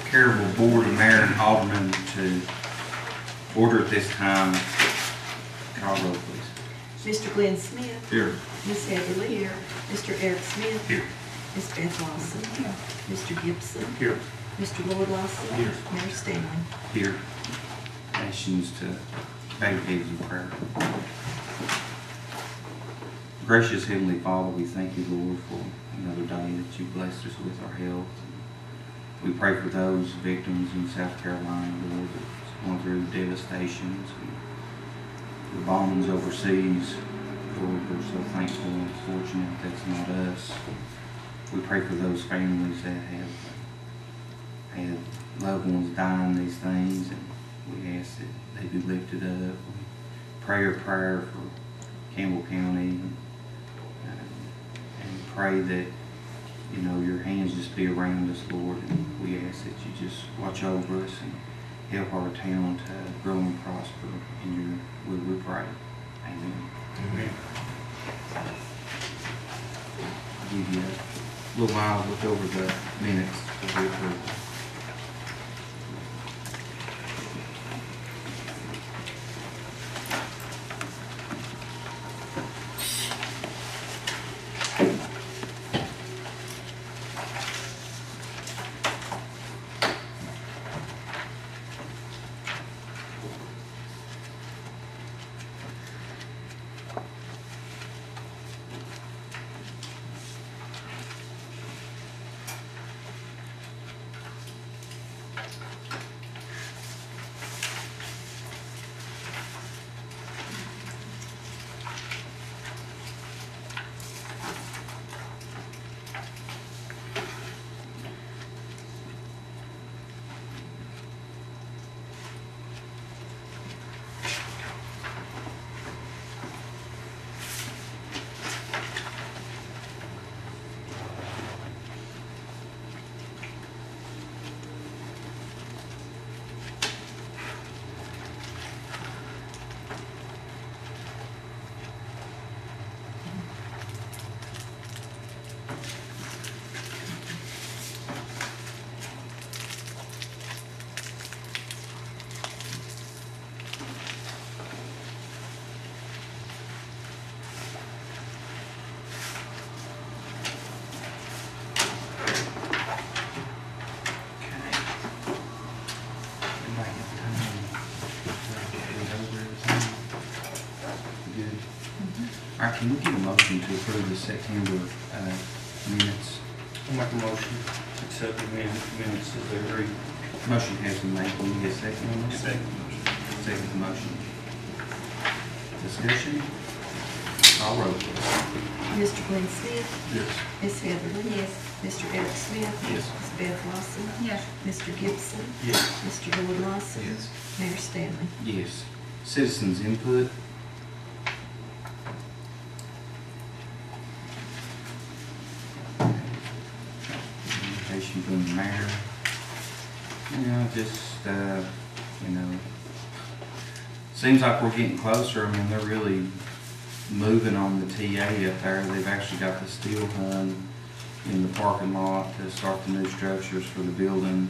Caryville Board of Mayor and Aldermen to order at this time. Call roll, please. Mr. Glenn Smith. Here. Ms. Heather Lee. Here. Mr. Eric Smith. Here. Ms. Beth Lawson. Here. Mr. Gibson. Here. Mr. Lloyd Lawson. Here. Mayor Stanley. Here. Nations to bow your heads in prayer. Gracious Heavenly Father, we thank you, Lord, for another day that you blessed us with our health. We pray for those victims in South Carolina, Lord, that's going through devastations and the bombings overseas. Lord, we're so thankful and fortunate that's not us. We pray for those families that have had loved ones dying these things, and we ask that they be lifted up. We pray a prayer for Campbell County, and pray that, you know, your hands just be around us, Lord, and we ask that you just watch over us and help our town to grow and prosper. In your will we pray. Amen. Amen. I'll give you a little while to look over the minutes before we approve. All right, can we get a motion to approve the September minutes? I'll make a motion to accept the minutes as they read. Motion has been made. Can we get a second on this? Second motion. Second the motion. Discussion? Call roll, please. Mr. Glenn Smith. Yes. Ms. Heather Lee. Yes. Mr. Eric Smith. Yes. Ms. Beth Lawson. Yes. Mr. Gibson. Yes. Mr. Lloyd Lawson. Yes. Mayor Stanley. Yes. Citizens input. Communication from the mayor. You know, just, you know, seems like we're getting closer. I mean, they're really moving on the TA up there. They've actually got the steel hung in the parking lot to start the new structures for the building.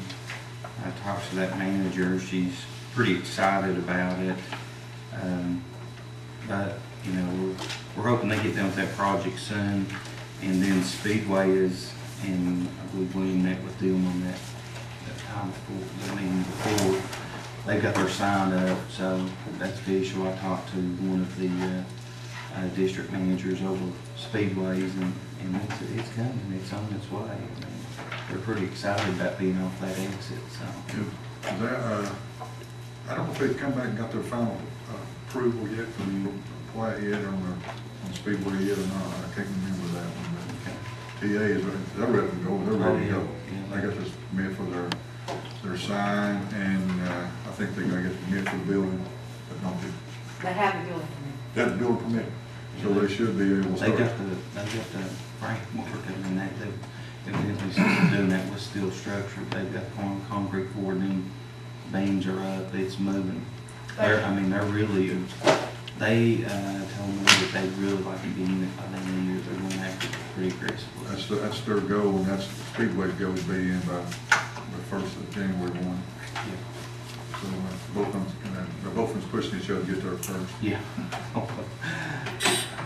I talked to that manager. She's pretty excited about it. But, you know, we're hoping they get done with that project soon. And then Speedway is, and I believe William met with them on that time before, the meeting before. They got their sign up, so that's official. I talked to one of the district managers over Speedways, and it's coming. It's on its way. I mean, they're pretty excited about being off that exit. So. I don't know if they've come back and got their final approval yet from the plat yet on Speedway yet or not. I can't remember that one. But TA is they're ready to go. They're ready to go. Yeah. They got this permit for their sign, and I think they're gonna get the permit for the building, but not the. They have a building permit. They have the building permit, so they should be able to They start. got the framework, and that they've evidently since doing that with steel structure. They've got concrete poured in, beams are up, it's moving. They're really. They told me that they really like to be in it by the end of the year. They're going after it pretty aggressively. That's their goal, and that's Speedway's goal to be in by the 1st of January. each other get there first. Yeah.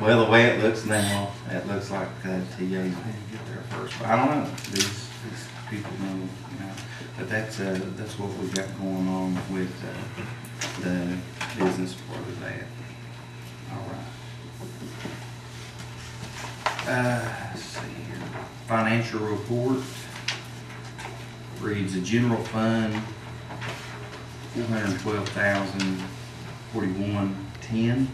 Well, the way it looks now, it looks like TA's gonna get there first. But I don't know, these people know, you know. But that's what we've got going on with the business part of that. All right. Let's see here. Financial report reads the general fund, $412,041.10.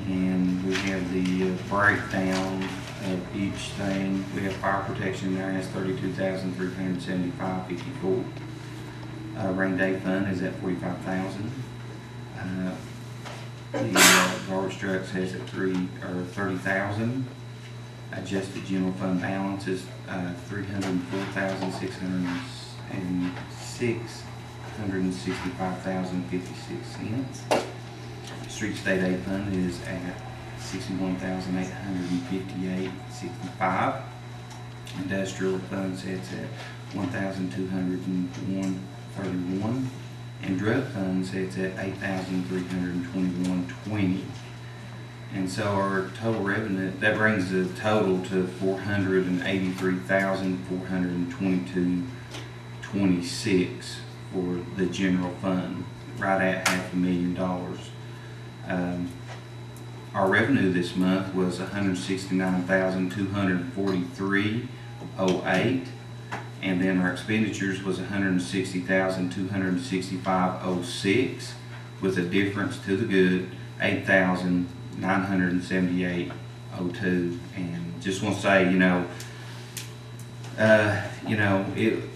And we have the breakdown of each thing. We have fire protection there has $32,375.54. Rain day fund is at $45,000. The garbage trucks has at $30,000. Adjusted general fund balance is $304,665.56. Street state aid fund is at $61,858.65. Industrial fund sits at $1,201.31. And drug fund sits at $8,321.20. And so our total revenue, that brings the total to $483,422.26 for the general fund, right at $500,000. Our revenue this month was $169,243.08, and then our expenditures was $160,265.06, with a difference to the good $8,978.02. And just want to say,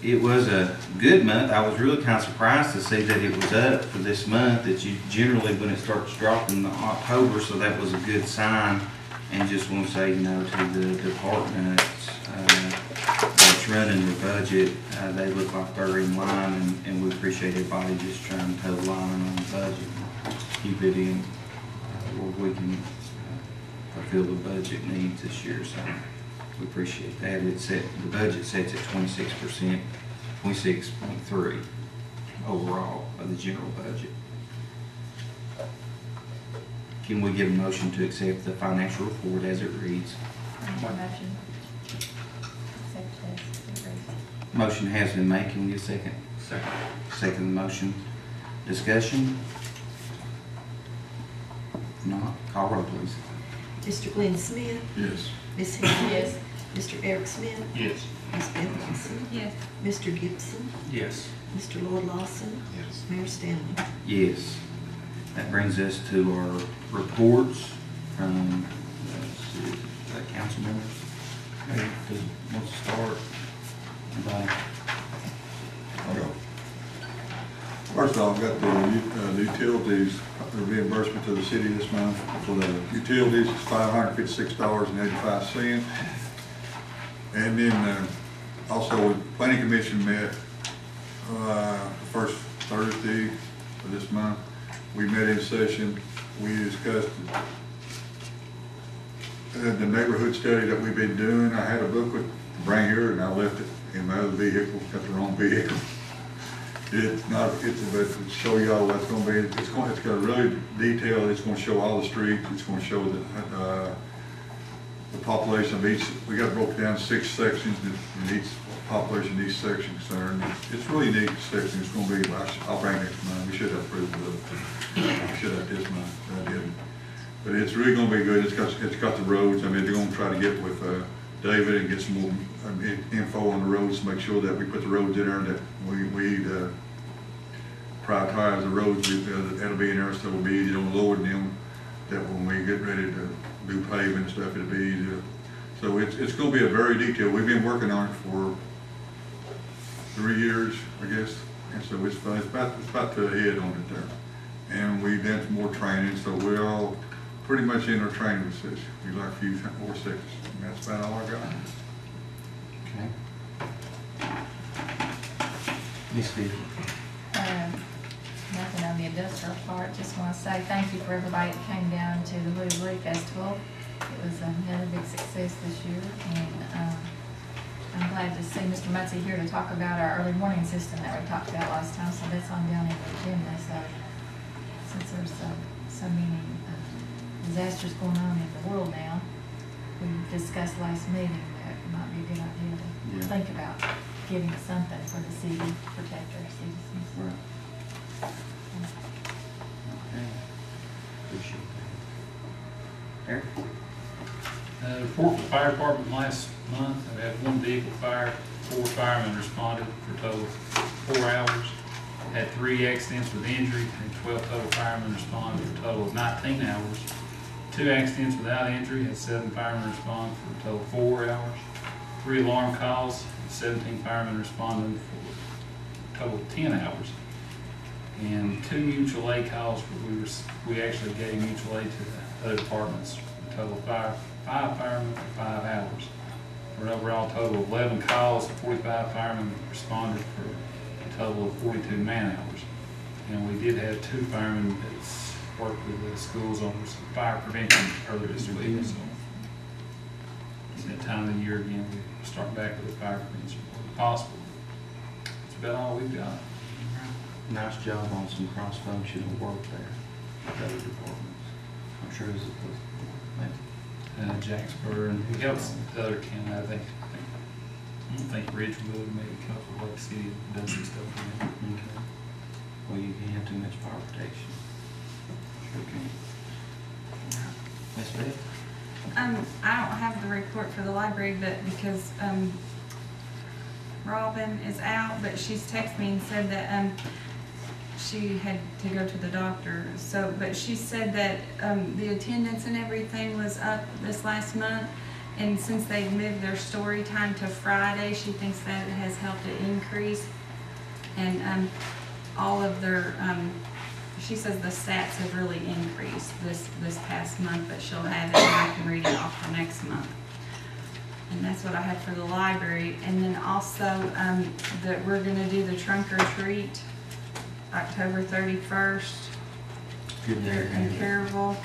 it was a good month. I was really kind of surprised to see that it was up for this month. That you generally, when it starts dropping in October, so that was a good sign. And just want to say, to the departments that's running the budget, they look like they're in line, and we appreciate everybody just trying to toe the line on the budget, keep it in where we can fulfill the budget needs this year. So we appreciate that. The budget sets at 26%, 26.3 overall of the general budget. Can we get a motion to accept the financial report as it reads? Motion. Motion has been made. Can we get a second? Second. Second motion. Discussion? If not, call roll please. Mr. Glenn Smith, Yes. Ms. Hicks. Yes. Mr. Eric Smith, Yes. Ms. Beth Lawson, Yes. Mr. Gibson, Yes. Mr. Lloyd Lawson, Yes. Mayor Stanley. Yes. That brings us to our reports from the council members. Hey, who wants to start? Anybody? First off, I've got the utilities, the reimbursement to the city this month for the utilities is $556.85. And then also, the planning commission met the first Thursday of this month. We met in session. We discussed the neighborhood study that we've been doing. I had a booklet to bring here, and I left it in my other vehicle, got the wrong vehicle. But to show y'all what's going to be, it's got a really detailed, it's going to show all the streets, it's going to show the population of each. We got broken down 6 sections in each population, each section concerned. It's really neat section. It's going to be, I'll bring next month. We should have approved it. We should have this month. I didn't. But it's really going to be good. It's got the roads. I mean, they're going to try to get with David and get some more info on the roads to make sure that we put the roads in there and that we prioritize the roads that'll be in there, so it'll be easy on loading them, that when we get ready to do paving and stuff, it'll be easier. So it's going to be a very detailed. We've been working on it for 3 years, I guess, and so it's about to head on it there. And we've done some more training, so we're all pretty much in our training session. We'd like a few more sections, and that's about all I got. Okay. Ms. Vicky. Nothing on the industrial part, just want to say thank you for everybody that came down to the Woodbury Festival. It was another big success this year, and I'm glad to see Mr. Munsey here to talk about our early warning system that we talked about last time, so that's on down in the agenda. So since there's so many disasters going on in the world now, we discussed last meeting that it might be a good idea to Yeah. think about getting something for the city to protect our citizens. Right. Okay. Appreciate that. Eric? Report for fire department last month, I had 1 vehicle fire, 4 firemen responded for a total of 4 hours. Had 3 accidents with injury, and 12 total firemen responded for a total of 19 hours. 2 accidents without injury, had 7 firemen respond for a total of 4 hours. 3 alarm calls, 17 firemen responding for a total of 10 hours. And 2 mutual aid calls where we actually gave mutual aid to the other departments, a total of 5 firemen for 5 hours. For an overall total of 11 calls, 45 firemen responded for a total of 42 man hours. And we did have 2 firemen that's worked with the schools on some fire prevention earlier this week. So it's that time of the year again, we start back with the fire prevention if possible. That's about all we've got. Nice job on some cross-functional work there with other departments. I'm sure it's Jacksboro, and he helps the other county, I don't think Ridgewood, maybe a couple of Lake City does some stuff for them. okay. Well, you can't have too much fire protection. Sure can. Miss Beth? I don't have the report for the library, but because Robin is out, but she's texted me and said that she had to go to the doctor. So, but she said that the attendance and everything was up this last month, and since they've moved their story time to Friday, she thinks that it has helped it increase. And all of their she says the stats have really increased this past month, but she'll have it and I can read it off for next month. And that's what I have for the library. And then also that we're going to do the trunk or treat October 31st Good here day. in Caryville.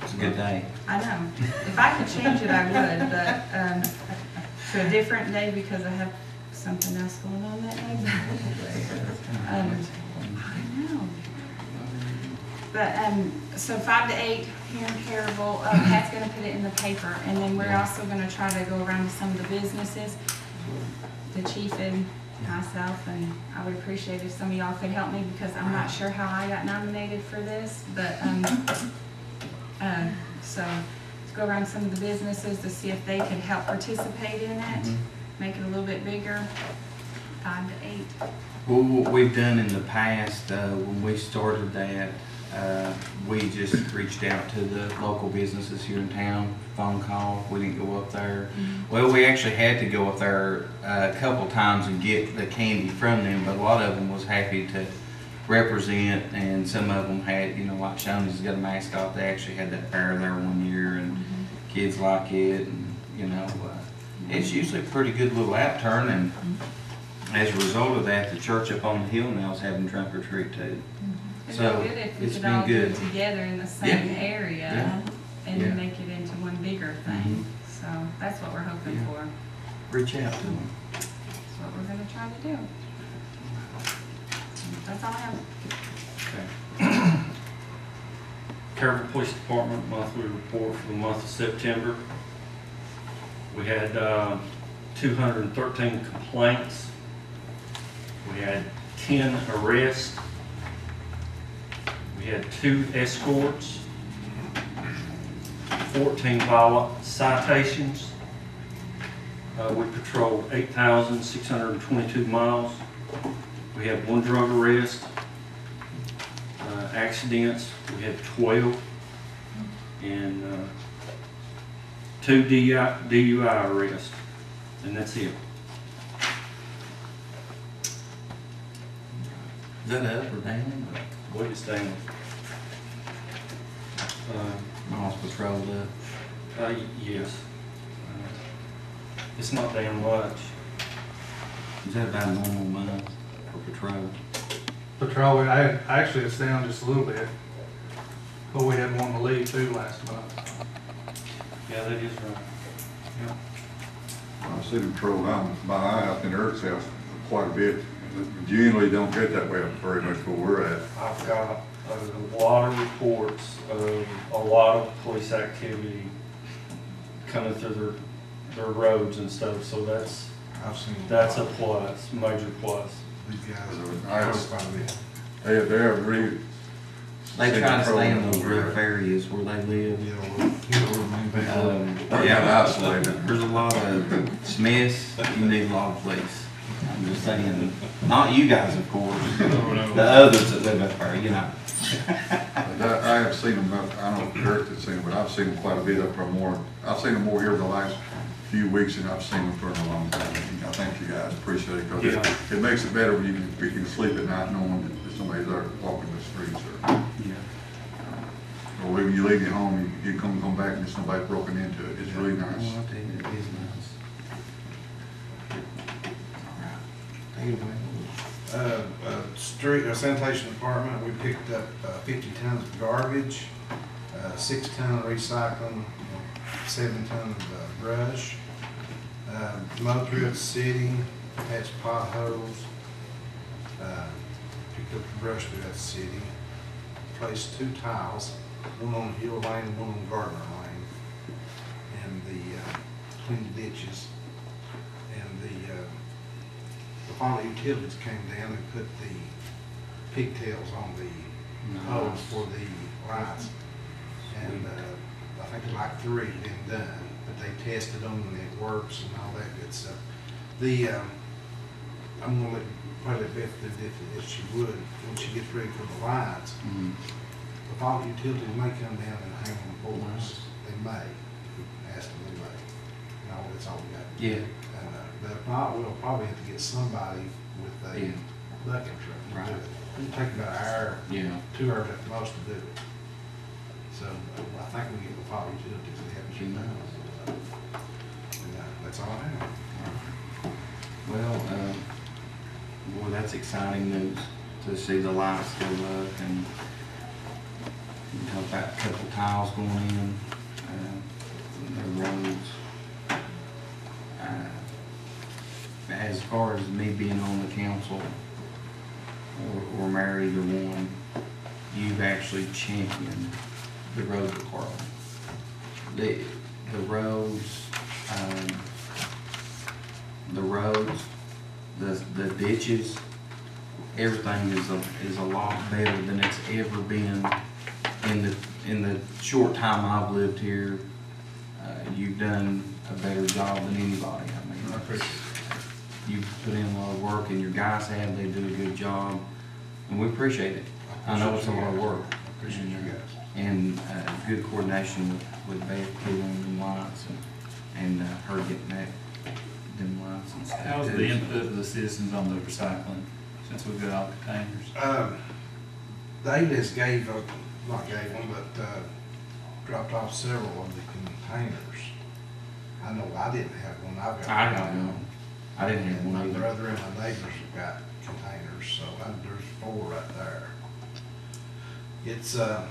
It's a good day. I know. If I could change it, I would, but to a different day because I have something else going on that day. I know. But so 5 to 8 here in Caryville. Pat's going to put it in the paper, and then we're also going to try to go around to some of the businesses, the chief and myself, and I would appreciate if some of y'all could help me because I'm not sure how I got nominated for this, but so let's go around some of the businesses to see if they could help participate in it, make it a little bit bigger. 5 to 8. Well, what we've done in the past, when we started that, we just reached out to the local businesses here in town, phone call. We didn't go up there. Well, we actually had to go up there a couple times and get the candy from them, but a lot of them was happy to represent, and some of them had, you know, like Shoney's got a mascot. They actually had that fair there one year, and kids like it, and you know, it's usually a pretty good little outturn, and as a result of that, the church up on the hill now is having trunk or treat too. It'd So, be good if we it's could been all do it good. together in the same area Yeah. and Yeah. make it into one bigger thing. So that's what we're hoping Yeah. for. Reach out to them. That's what we're gonna try to do. That's all I have. Okay. Caryville Police Department monthly report for the month of September. We had 213 complaints. We had 10 arrests. We had 2 escorts, 14 violent citations. We patrolled 8,622 miles. We had 1 drug arrest. Accidents, we had 12. And 2 DUI arrests. And that's it. Is that up or down? What is down? Miles patrolled up. Yes. It's not down much. Is that about a normal month for patrol? Patrol, actually it's down just a little bit, but we had one to leave too last month. Yeah, that is right. Yeah. I see them patrol down by our house and Eric's house quite a bit. Generally don't get that way up very much where we're at. I've got a lot of reports of a lot of police activity coming through their roads and stuff, so that's I've seen. a plus, major plus. These guys I are have- quite a bit. They have really. They try to stay in those over there. rough areas where they live. You know, They're Yeah, not isolated. there's a lot of Smiths, you need a lot of police. I'm just saying, not you guys, of course, the others that live up there, you know. But I have seen them, I don't know if Dirk has seen them, but I've seen them quite a bit up there more. I've seen them more here the last few weeks than I've seen them for a long time. I thank you guys, appreciate it, because it makes it better when you can sleep at night knowing that somebody's there walking the streets or when you leave your home, you come back and there's somebody broken into it. It's really nice. Well, I'll tell you, it is nice. All right. Take it away. Street, sanitation department, we picked up 50 tons of garbage, 6 ton recycling, 7 ton of brush. Mowed through the city, patched potholes, picked up the brush through the city, placed 2 tiles, one on Hill Lane and one on Gardner Lane, and cleaned the ditches. And the final utilities came down and put the pigtails on the poles for the lights. And I think like 3 have been done, but they tested them and it works and all that good stuff. I'm gonna probably let Beth do this if she would, when she gets ready for the lights. The fall utilities may come down and hang them for us. They may, ask them, they may. No, that's all we got. Yeah. But if not, we'll probably have to get somebody with a Yeah. bucket truck to Right. do it. It'll take about an hour, Yeah. 2 hours at the most to do it. So I think we get the fall utilities to help us with that. That's all I have. Well, boy, that's exciting news to see the lights go up and you talk about a couple tiles going in, the roads. As far as me being on the council or Mary, either one, you've actually championed the road department. The roads, the ditches, everything is a lot better than it's ever been in the short time I've lived here. You've done a better job than anybody. I mean, I appreciate you've put in a lot of work, and your guys have. They do a good job, and we appreciate it. I know it's a lot of work. I appreciate you guys. And good coordination with Beth putting them lights and her getting them lights and stuff. How's too. the input of the citizens on the recycling, since we've got all the containers? They just gave, not gave them, but dropped off several of the containers. I know I didn't have one. I've got. I got one. I didn't have And one my either. brother and my neighbors have got containers, so there's 4 right there. It's, I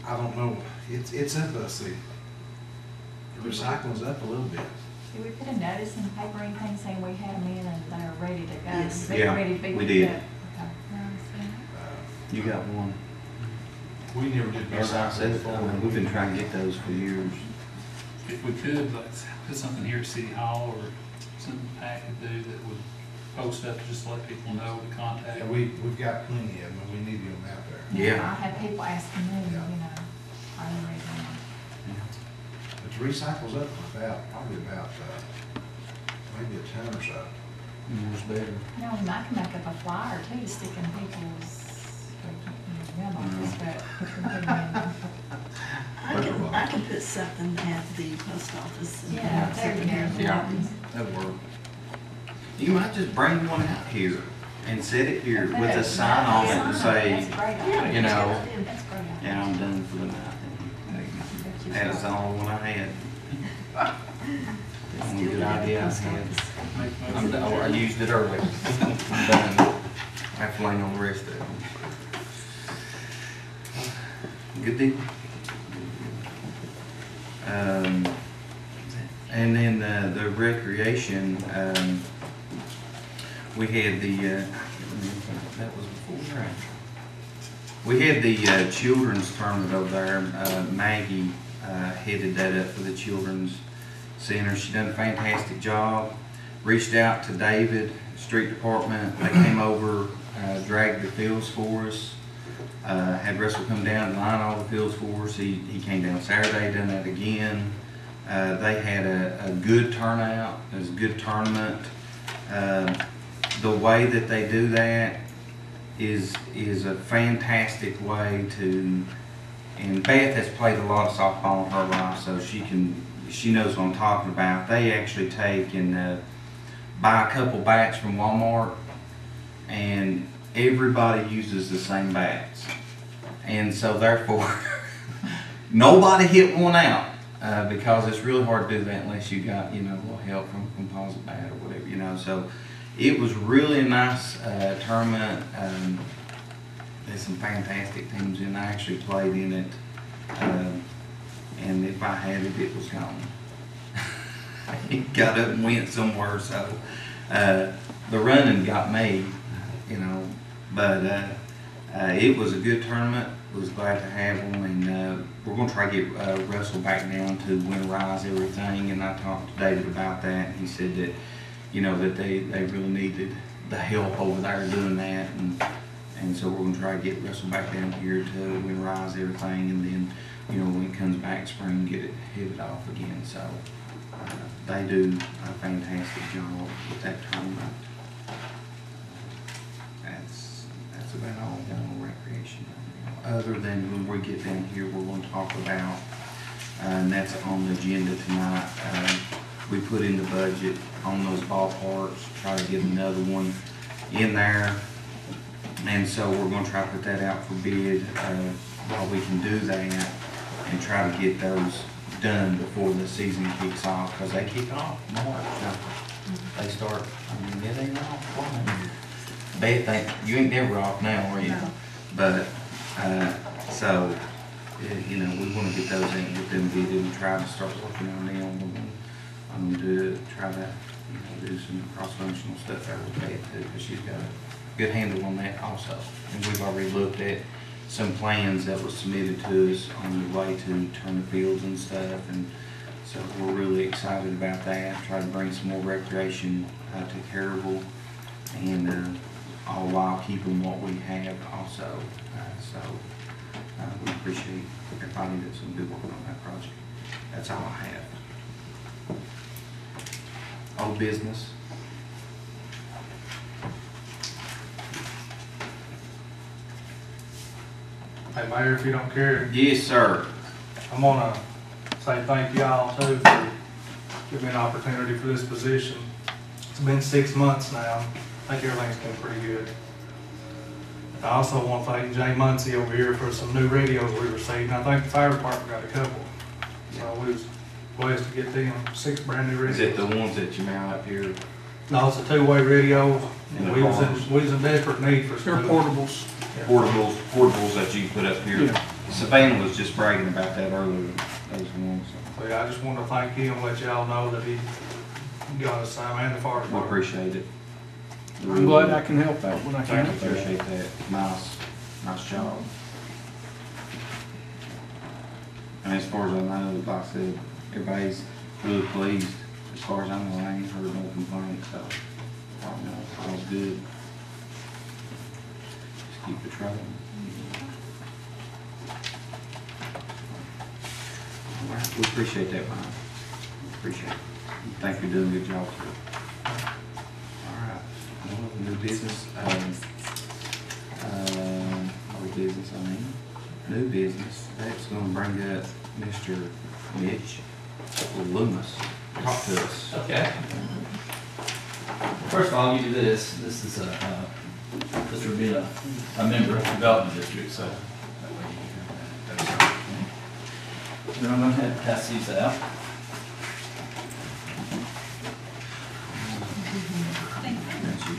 don't know, it's up, let's see. The recycling's up a little bit. Did we put a notice in the paper or anything saying we had them in and they're ready to go? Yes. They're Yeah, ready to be we picked did. up? Okay. You got one. We never did As I said, recycling we've been before. trying to get those for years. If we could, let's put something here at City Hall or something Pat could do that would post up just to let people know to contact. Yeah, we've got plenty of them, and we need them out there. Yeah. I have people asking me, you Yeah. know, are they ready? But the recycle's up probably about, maybe a ton or so. More's better. You know, I can make up a flyer too to stick in people's, mailboxes, but we can put them I can put something at the post office. in. Yeah, there you go. Yeah, that'd work. You might just bring one out here and set it here with a sign on it and say, That's a great idea. you know, That's a great idea. yeah, I'm done for the night. That's the only one I had. Only Still good at the idea I post had. office. I'm done. I used it earlier. I'm done. I have to lean on the rest of them. Good deal. And then the recreation, we had the, I can't remember if that was before or after. We had the children's tournament over there. Maggie headed that up for the children's center. She done a fantastic job. Reached out to David, street department. They came over, dragged the fields for us. Had Russell come down and line all the fields for us. He came down Saturday, done that again. They had a good turnout. It was a good tournament. The way that they do that is a fantastic way to, and Beth has played a lot of softball in her life, so she knows what I'm talking about. They actually take and buy a couple bats from Walmart, and everybody uses the same bats, and so therefore nobody hit one out, because it's really hard to do that unless you got, you know, a little help from a composite bat or whatever, you know. So it was really a nice tournament. There's some fantastic teams in. I actually played in it, and if I had it, it was gone. It got up and went somewhere, so the running got me, you know. But it was a good tournament. Was glad to have them, and we're going to try to get Russell back down to winterize everything. And I talked to David about that, and he said that, you know, that they really needed the help over there doing that, and so we're going to try to get Russell back down here to winterize everything, and then, you know, when it comes back spring, hit it off again. So they do a fantastic job with that tournament. That's about all down on recreation. Other than when we get down here, we're going to talk about, and that's on the agenda tonight. We put in the budget on those ballparks, try to get another one in there, and so we're going to try to put that out for bid while we can do that, and try to get those done before the season kicks off, because they kick off March. They start, I mean, it ain't off. Bad thing, you ain't never off now, are you? No. But so, you know, we want to get those in, get them bidded, and try to start working on them. I'm going to try to, you know, do some cross-functional stuff there with Beth too, because she's got a good handle on that also. And we've already looked at some plans that were submitted to us on the way to turn the fields and stuff, and so we're really excited about that. Try to bring some more recreation to Caryville, and all while keeping what we have also. We appreciate everybody that's been good working on that project. That's all I have. Old business. Hey, Mayor, if you don't care, Yes, sir. I'm gonna say thank y'all too for giving me an opportunity for this position. It's been 6 months now. I think everything's been pretty good. I also want to thank Jay Muncie over here for some new radios we received. And I think the fire department got a couple. So we was blessed to get them 6 brand new radios. Is it the ones that you mount up here? No, it's a 2-way radio. In the We was cars? in desperate need for some. They're portables. Yeah. Portables that you put up here. Yeah. Savannah was just bragging about that earlier. Those ones. So yeah, I just want to thank him, let y'all know that he got us some, and the fire We department. appreciate it. I'm glad I can help out when I Thank can. you, appreciate that. Nice job. And as far as I know, like I said, everybody's really pleased. As far as I know, I ain't heard no complaints, so I know all's good. Just keep it trucking. All right, we appreciate that, Mike. Appreciate it. Thank you for doing a good job, sir. All right, new business, old business, new business. That's gonna bring up Mr. Mitch Loomis. Talk to us. Okay. First of all, I'll give you this. This is this would be a member of the development district, so. that way you can have that. Then I'm gonna have to pass these out. That's you.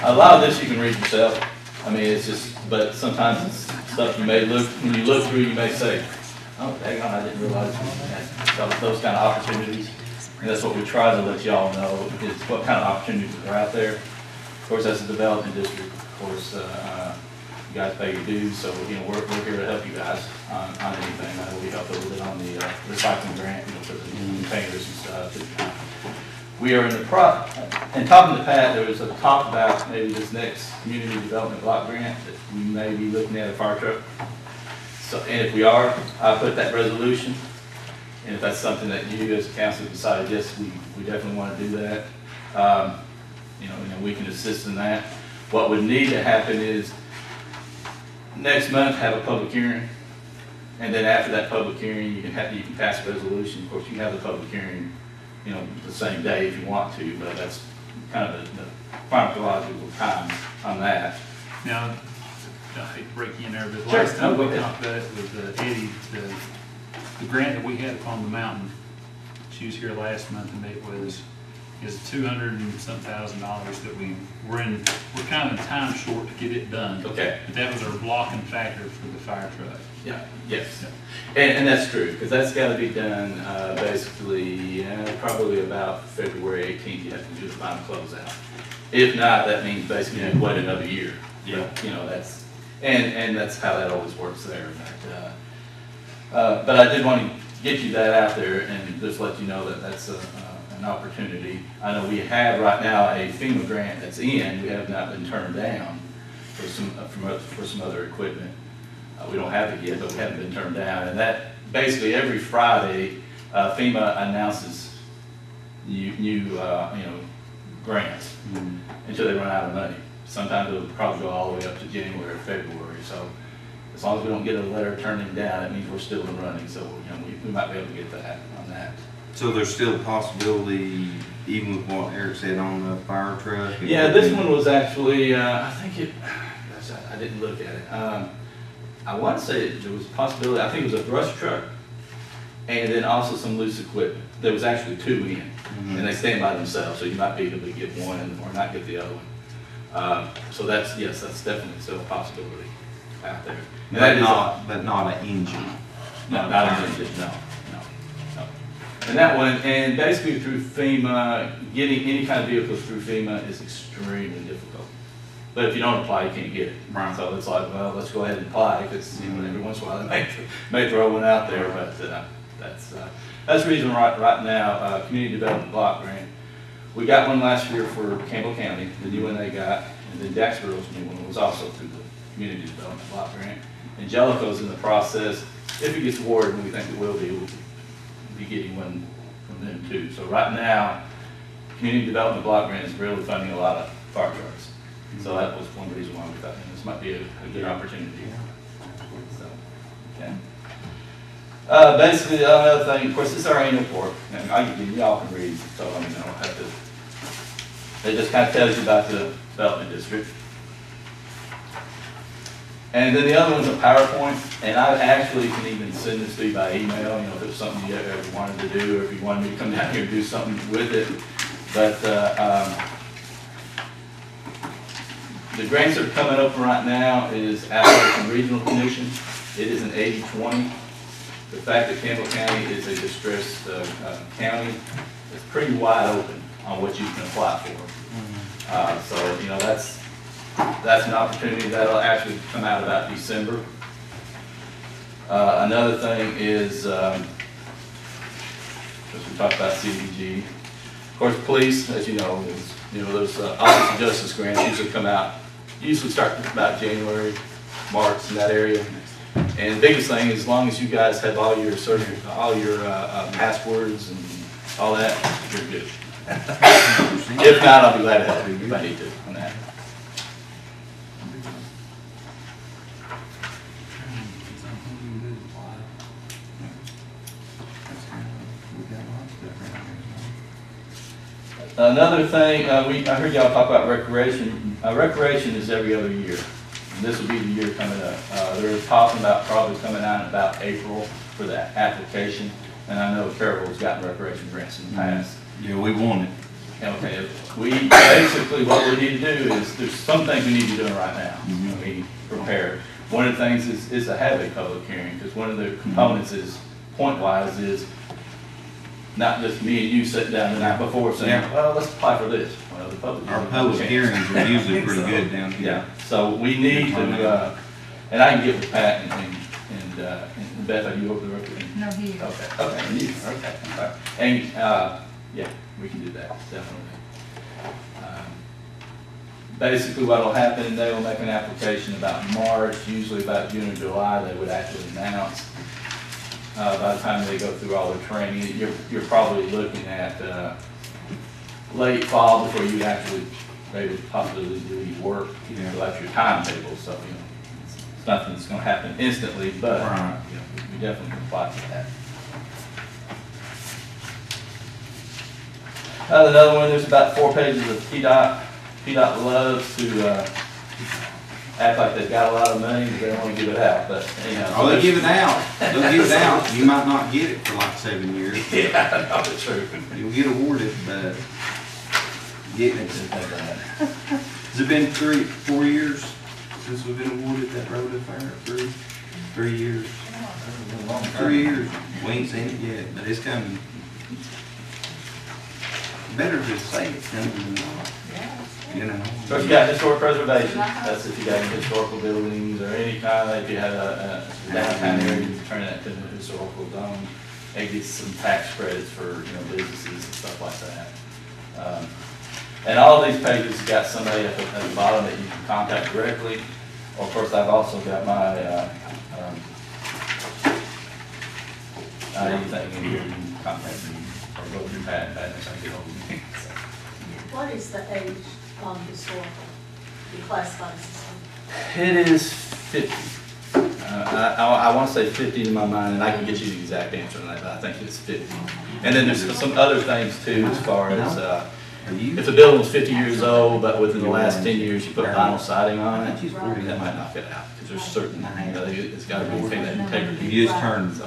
A lot of this you can read yourself. I mean, it's just, but sometimes it's stuff you may look, when you look through, you may say, oh, dang on, I didn't realize we had those kind of opportunities. And that's what we try to let y'all know, is what kind of opportunities are out there. Of course, as a development district, of course, you guys pay your dues, so, you know, we're here to help you guys on anything. I know we helped a little bit on the recycling grant, you know, for the containers and stuff. We are in the and talking to Pat, there was a talk about maybe this next community development block grant that we may be looking at a fire truck. So, and if we are, I put that resolution, and if that's something that you as council decide, yes, we definitely want to do that, you know, we can assist in that. What would need to happen is next month have a public hearing, and then after that public hearing, you can pass a resolution. Of course, you can have the public hearing, you know, the same day if you want to, but that's kind of the chronological time on that. Now, I hate to break you in there, but Sure. last time No, we go ahead. talked about it with Eddie, the grant that we had upon the mountain, she was here last month, and it was $200 and some $1,000 that we're kind of in time short to get it done. Okay. But that was our blocking factor for the fire truck. Yeah, yes. And that's true, because that's got to be done basically probably about February 18th. You have to do the final closeout. If not, that means basically you wait another year. Yeah. But, you know, that's and that's how that always works there. But I did want to get you that out there and just let you know that that's an opportunity. I know we have right now a FEMA grant that's in. We have not been turned down for some other equipment. We don't have it yet, but we haven't been turned down. And that basically every Friday, FEMA announces new grants until they run out of money. Sometimes it'll probably go all the way up to January or February. So as long as we don't get a letter turning down, that means we're still in running. So we might be able to get that on that. So there's still a possibility, even with what Eric said on the fire truck? Yeah, this one was actually, I think I didn't look at it. I want to say there was a possibility, I think it was a brush truck, and then also some loose equipment. There was actually two in, and they stand by themselves, so you might be able to get one or not get the other one. So that's definitely still a possibility out there. But not an engine? Not an engine, no. And that one, and basically through FEMA, getting any kind of vehicles through FEMA is extremely difficult. But if you don't apply, you can't get it. Right. So it's like, well, let's go ahead and apply, because every once in a while they may throw one out there. But that's the reason right now, Community Development Block Grant. We got one last year for Campbell County, the new one they got, and then Jacksboro's new one was also through the Community Development Block Grant. And Jellicoe's in the process. If it gets awarded, and we think it will be, we'll be getting one from them too. So right now, Community Development Block Grant is really funding a lot of fire trucks. So that was one reason why we thought this might be a good opportunity. So, okay. Basically, the other thing, of course, this is our annual report, and y'all can read, so I don't have to. It just kind of tells you about the development district. And then the other one's a PowerPoint, and I actually can even send this to you by email, if it's something you ever wanted to do, or if you wanted me to come down here and do something with it. But the grants that are coming up right now is Appalachian Regional Commission. It is an 80-20. The fact that Campbell County is a distressed county is pretty wide open on what you can apply for. So, that's an opportunity that'll actually come out about December. Another thing is, as we talked about CDG, of course, police, as you know, those Office of Justice grants usually start about January, March in that area. And the biggest thing is, as long as you guys have all your passwords and all that, you're good. If not, I'll be glad to help you if I need to on that. Another thing, I heard y'all talk about recreation. Recreation is every other year. And this will be the year coming up. They're talking about probably coming out in about April for that application. And I know Caryville's gotten recreation grants in the past. Yeah, we want it. Okay, we basically, what we need to do is, there's some things we need to be doing right now. Prepared. one of the things is to have a public hearing, because one of the components is, point-wise, is not just me and you sitting down the night before saying, Yeah. well, let's apply for this. Well, the public. Our public hearings are usually pretty good down here. Yeah, so we need to, and I can get with Pat and Beth, are you over the record? No, he is. Okay, and you, okay. And, yeah, we can do that, definitely. Basically what'll happen, they will make an application about March, usually about June or July, they would actually announce. By the time they go through all their training, you're probably looking at, late fall before you actually, maybe possibly do any work. Yeah. So that's your timetable, so, you know, it's nothing that's gonna happen instantly, but Right. you know, we definitely can apply for that. Another one, there's about 4 pages of PDOT. PDOT loves to act like they've got a lot of money, but they don't want to give it out, but, you know. Oh, they give it out. They'll give it out. You might not get it for like 7 years. Yeah, no, it's true. You'll get awarded, but getting it. Has it been 4 years since we've been awarded that road affair? 3 years. 3 years. We ain't seen it yet, but it's coming. Better to say it's coming than not. You know. Of course, you got historic preservation, that's if you got any historical buildings or any kind of, if you had a downtown area, you turn that to a historical zone. It gets some tax credits for, you know, businesses and stuff like that. And all of these pages got somebody at the bottom that you can contact directly. Or of course, I've also got my, anything in here, you can contact me or go through Pat and get hold of me. What is the age on historical, you classify as It is 50. I want to say 50 in my mind, and I can get you the exact answer on that, but I think it's 50. And then there's some other things too, as far as if the building was 50 years old, but within the last 10 years you put vinyl siding on it, that might knock it out, because there's certain, you know, it's got to maintain that integrity. You just turned.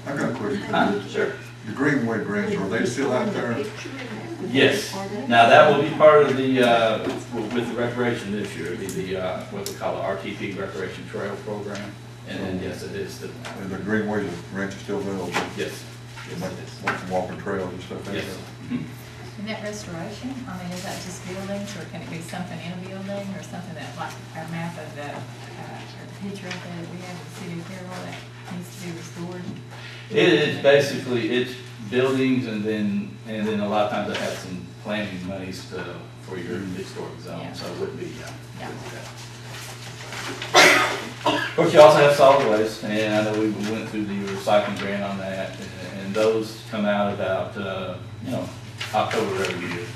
I got a question. Sure. The Greenway grants, are they still out there? Yes. Now, that will be part of the, with the recreation this year, it'll be the, what we call the RTP Recreation Trail Program. And then, yes, it is still. And the Greenway grants are still available? Yes. Like some walking trails and stuff like that? Yes. And that restoration, I mean, is that just buildings, or can it be something in a building, or something that, like our map of the, or the picture of that we have in the city of Caryville that needs to be restored? It is basically, it's buildings, and then a lot of times I have some planning monies for your historic zone, Yeah. so it would be, Yeah. Of course, you also have solid waste, and I know we went through the recycling grant on that, and those come out about, you know, October every year.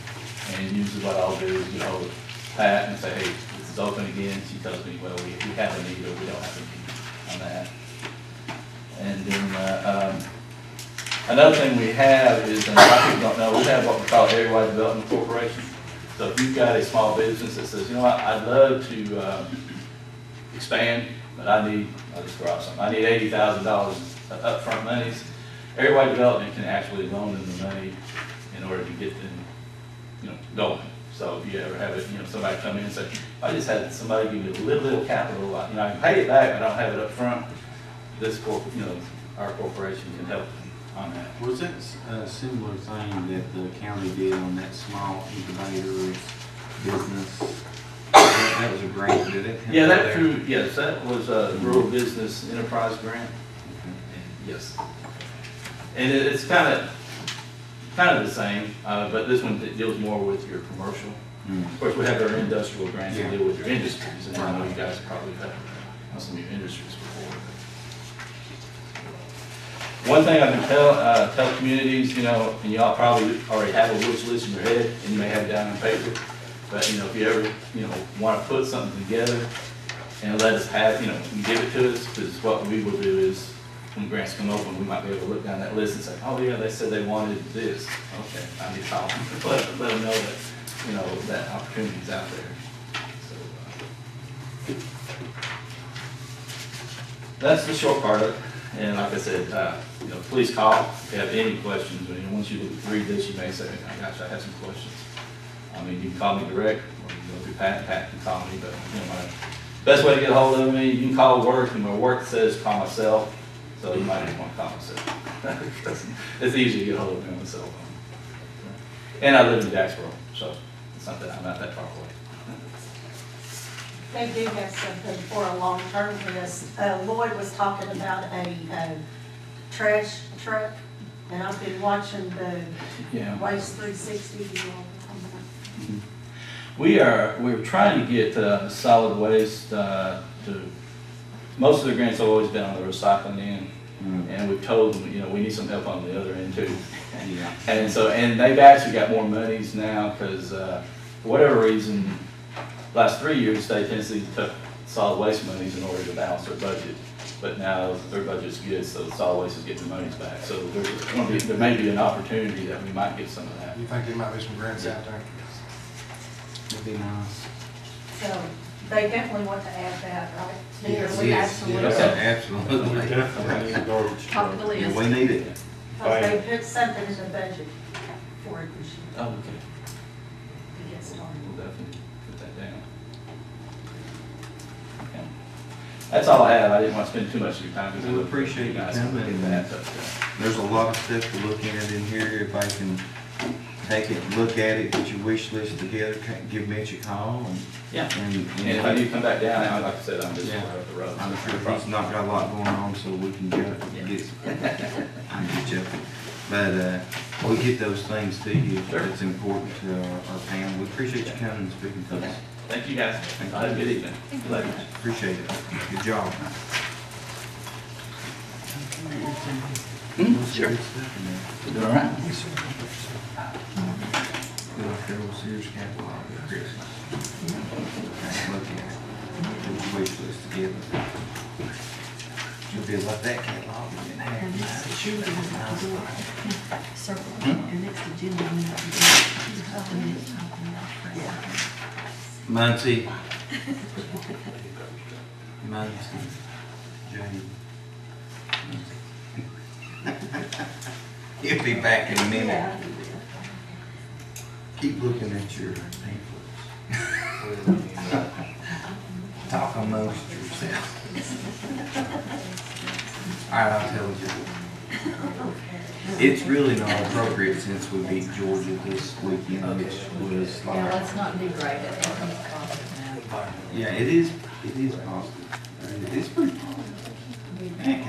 And usually what I'll do is get hold of Pat and say, hey, this is open again. She tells me, well, we have a need, or we don't have a need on that. And then, another thing we have is, and a lot of people don't know, we have what we call Area-Wide Development Corporation. So if you've got a small business that says, you know what, I'd love to expand, but I'll just throw out something, I need $80,000 upfront monies. Area-Wide Development can actually loan them the money in order to get them, you know, going. So if you ever have it, you know, somebody come in and say, I just had somebody give me a little capital, you know, I can pay it back, but I don't have it up front. This our corporation can help on that. Was that a similar thing that the county did on that small incubator business? That was a grant, did it? Yeah, yes, that was a Rural Business Enterprise Grant. Yes. And it's kind of the same, but this one deals more with your commercial. Of course, we have our industrial grants that deal with your industries, and I know you guys probably have some of your industries before. One thing I can tell communities, you know, and y'all probably already have a wish list in your head, and you may have it down on paper, but, you know, if you ever, you know, want to put something together and let us have, you know, give it to us, because what we will do is, when grants come open, we might be able to look down that list and say, oh yeah, they said they wanted this. Okay, I need to call them, let them know that, you know, that opportunity's out there. So, that's the short part of it. And like I said, you know, please call if you have any questions. You know, once you read this, you may say, oh, gosh, I have some questions. I mean, you can call me direct, or you can go through Pat can call me, but, you know, Best way to get a hold of me, you can call work, and my work says call myself, so you might just want to call myself. It's easy to get a hold of me on the cell phone. And I live in Jacksboro, so it's not that, I'm not that far away. They do have something for a long-term list. Lloyd was talking about a trash truck, and I've been watching the Yeah. Waste 360. We're trying to get solid waste most of the grants have always been on the recycling end. And we've told them, you know, we need some help on the other end too. Yeah. And they've actually got more monies now because for whatever reason, last 3 years, State Tennessee took solid waste monies in order to balance their budget. But now their budget's good, so solid waste is getting their monies back. So there may be an opportunity that we might get some of that. You think there might be some grants out there? It'd be nice. So they definitely want to add that, right? Yes, We yes, absolutely. yes, We absolutely. definitely need a garbage Top of truck. the Yeah, list. we need it. Because they put something in the budget for it this year Oh, okay. to get started. We'll definitely put that down. Okay. That's all I have. I didn't want to spend too much of your time. because We appreciate you guys coming. get that, but, There's a lot of stuff to look at in here. If I can take it, look at it, get your wish list together, give Mitch a call and. yeah. And And if I do come back down, like I said, I'm just Yeah. right up the road. I'm sure he's not got a lot going on, so we can get, I can get you. But, we'll get those things to you. Sure. It's important to our family. We appreciate you coming and speaking to Okay. us. Thank you, guys. Have a good evening. Ladies. Appreciate it. Good job. Sure. All right. Federal Sears catalog, Chris. Look at it. Put your wish list together. Should be like that catalog. We didn't have And it. next to Julie, we have to do it. Circle, and next to Julie, we have to do it. Up and it's up and out. Yeah. Muncie. Muncie. Jay. He'll be back in a minute. Keep looking at your pamphlets. Talk amongst yourselves. All right, I'll tell you. It's really not appropriate since we beat Georgia this weekend, which was Yeah, like, let's not degrade it, everything's positive now. yeah, it is positive. It is pretty positive. Man,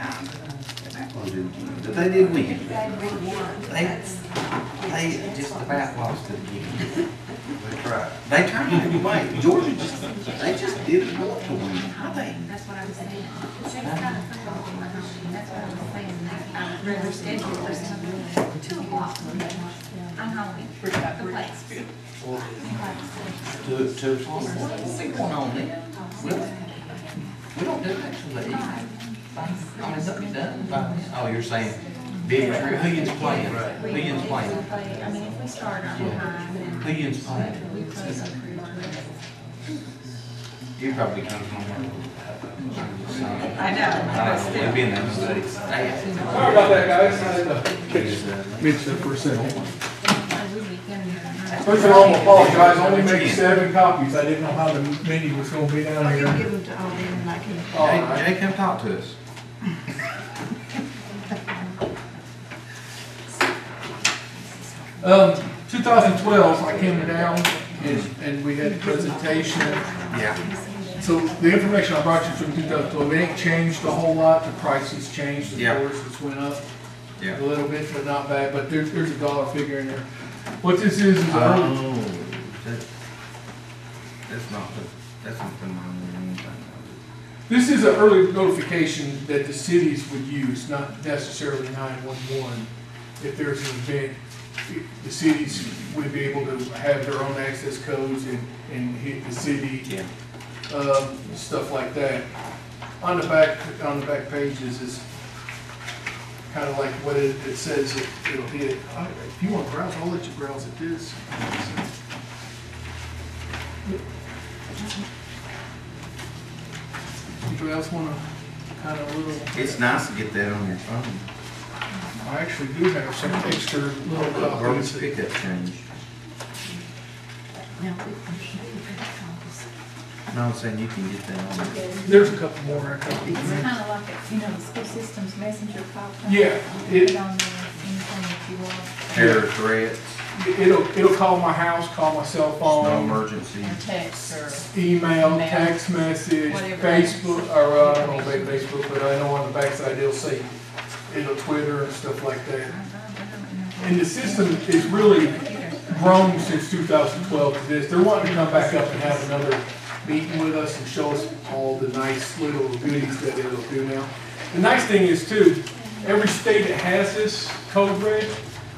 but they did win. They just about lost it again. They tried. They tried. Wait, Georgia they just didn't want to win. I think. That's what I was saying. That's what I was saying, that I would rather schedule for something 2 o'clock on Halloween. The place. 2 o'clock. What's going on there? Really? We don't do that till the evening. I mean, something done. Oh, you're saying big tree, who's playing? Who's playing? I mean, if we start on time, then Who's playing? we close up. You probably come from I know. We've been there. Sorry about that, guys. I had to mix it for a second. First of all, I apologize, I only made 7 copies. I didn't know how the meeting was gonna be down I can here. give them to all them and I can. Jay, come talk to us. 2012, I came down and we had a presentation. Yeah. So the information I brought you from 2012, it ain't changed a whole lot. The prices changed, of Yeah. course, it's went up Yeah. a little bit, but not bad. But there's a dollar figure in there. What this is early. Oh, that's not the money or anything. This is an early notification that the cities would use, not necessarily 911. If there's an event, the cities would be able to have their own access codes and hit the city, Yeah. stuff like that. On the back pages is kind of like what it says it'll hit. If you want to browse, I'll let you browse at this. Anybody else want to kind of little? It's nice to get that on your phone. I actually do have some extra little Garbage copies. pickup change. Now, we can print copies. No, I'm saying you can get that on. There's a couple more. It's kind of like, the school system's messenger pop. Yeah, Put it on there, anything that you want. Terror threats, It'll call my house, call my cell no phone, emergency. Or text or. email, text message, Whatever. Facebook, or I don't know about Facebook, but I know on the backside it'll say, Twitter and stuff like that. And the system is really grown since 2012 to this. They're wanting to come back up and have another meeting with us and show us all the nice little goodies that it'll do now. The nice thing is too, every state that has this code red,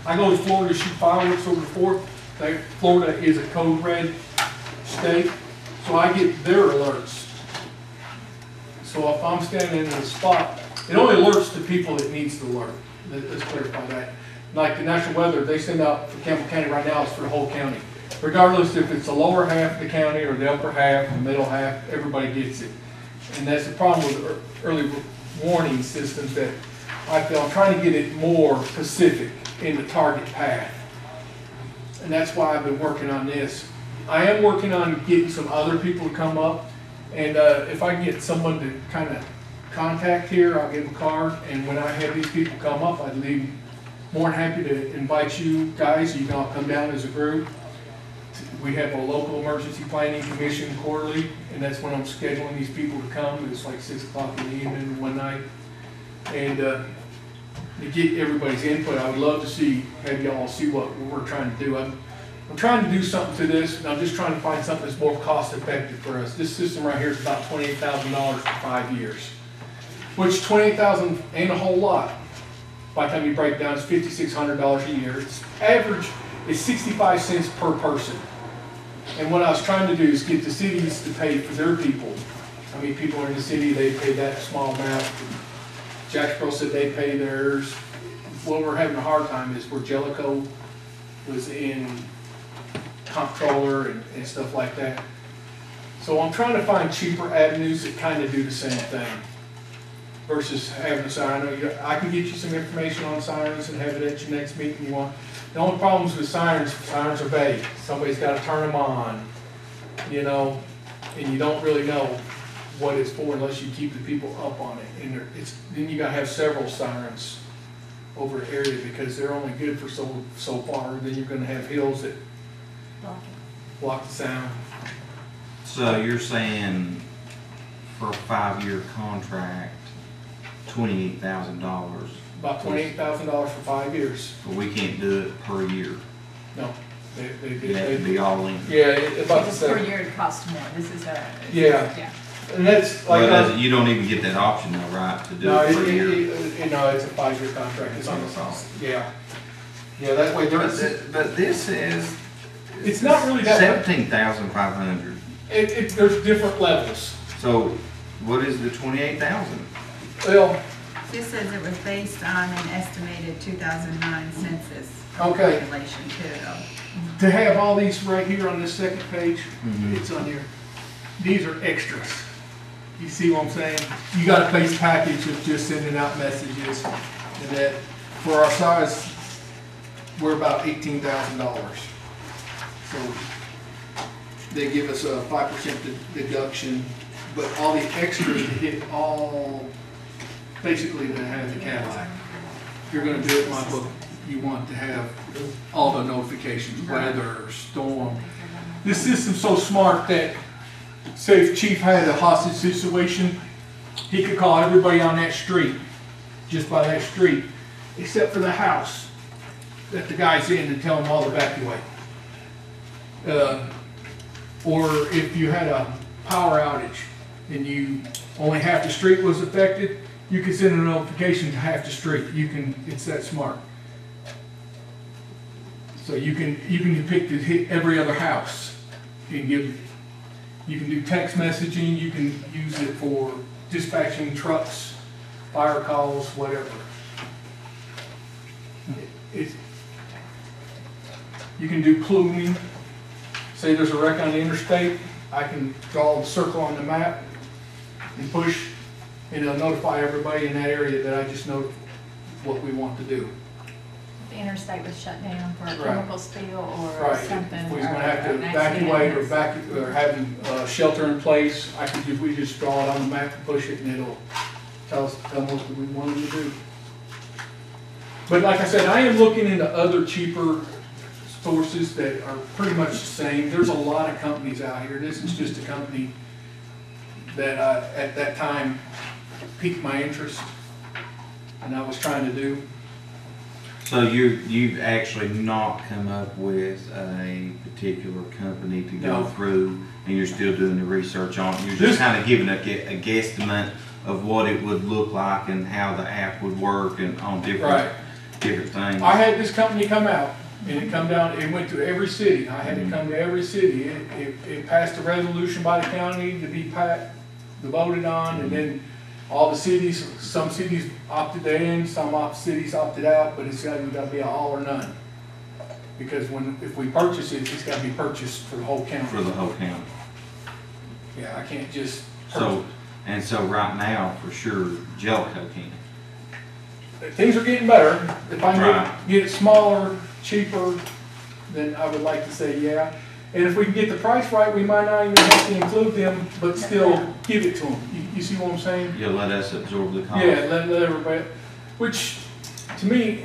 I go to Florida to shoot fireworks over the 4th. Florida is a code red state, so I get their alerts. So if I'm standing in a spot, it only alerts the people that needs to alert. Let's clarify that. Like the National Weather, they send out for Campbell County right now, it's for the whole county. Regardless if it's the lower half of the county or the upper half, the middle half, everybody gets it. And that's the problem with early warning systems that I feel I'm trying to get it more specific in the target path. And that's why I've been working on this. I am working on getting some other people to come up. And if I can get someone to kind of contact here, I'll give them a card. And when I have these people come up, I'd be more than happy to invite you guys. You can all come down as a group. We have a local emergency planning commission quarterly, and that's when I'm scheduling these people to come. It's like 6 o'clock in the evening one night. And to get everybody's input, I would love to have y'all see what we're trying to do. I'm trying to do something to this, and I'm just trying to find something that's more cost effective for us. This system right here is about $28,000 for 5 years, which $28,000 ain't a whole lot. By the time you break it down, it's $5,600 a year. Its average is 65 cents per person. And what I was trying to do is get the cities to pay for their people. I mean, people in the city, they pay that small amount. Jacksboro said they pay theirs. What we're having a hard time is where Jellicoe was in comptroller and stuff like that. So I'm trying to find cheaper avenues that kind of do the same thing versus having a siren. I can get you some information on sirens and have it at your next meeting you want. The only problems with sirens are vague. Somebody's got to turn them on, and you don't really know what it's for unless you keep the people up on it. And then you got to have several sirens over an area because they're only good for so far. Then you're going to have hills that block the sound. So you're saying for a 5-year contract, $28,000, About $28,000 for 5 years. but we can't do it per year. No, It has to be all in. Yeah, about the This is per same. year, it costs more. This is a. Yeah. And that's like. Well, you don't even get that option though, right, to do No, it per year? it's a 5-year contract. It's on the phone. Yeah. Yeah, that way there's. But this is. It's not really that. 17,500. There's different levels. So what is the 28,000? Well, This says it was based on an estimated 2009 census Okay. population too, though. to have all these right here on this second page, Mhm. it's on here. These are extras. You see what I'm saying? You got a base package of just sending out messages, and that for our size, we're about $18,000. So they give us a 5% deduction, but all the extras to hit all, basically to have the Cadillac. If you're gonna do it in my book, you want to have all the notifications, weather, storm. This system's so smart that, say if Chief had a hostage situation, he could call everybody on that street, just by that street, except for the house that the guy's in, and tell them all to evacuate. Or if you had a power outage and only half the street was affected, you can send a notification to half the street. It's that smart. So you can depict it, hit every other house. You can do text messaging, you can use it for dispatching trucks, fire calls, whatever. You can do pluming. Say there's a wreck on the interstate, I can draw a circle on the map and push, and it'll notify everybody in that area that I just know what we want to do. the interstate was shut down for a Right. chemical spill or Right, something. if we was or gonna have to an accident. evacuate or having shelter in place, we just draw it on the map and push it and it'll tell them what we want them to do. But like I said, I am looking into other cheaper sources that are pretty much the same. There's a lot of companies out here. This is just a company that at that time piqued my interest and I was trying to do. So you've actually not come up with a particular company to go No. through, and you're still doing the research on it? You're This- just kind of giving a guesstimate of what it would look like and how the app would work and on different things? I had this company come out, and it come down, it went to every city. I had it come to every city. It passed a resolution by the county to be voted on, and then all the cities, some cities opted in, some cities opted out, but it's gotta be a all or none. Because if we purchase it, it's gotta be purchased for the whole county. For the whole county. Yeah, I can't just So right now, for sure, Jellicoe can. Things are getting better. If I Right. can get it smaller, cheaper, then I would like to say yeah. And if we can get the price right, we might not even have to include them, but still give it to them. You see what I'm saying? You'll let us absorb the cost. Yeah, let everybody, which, to me,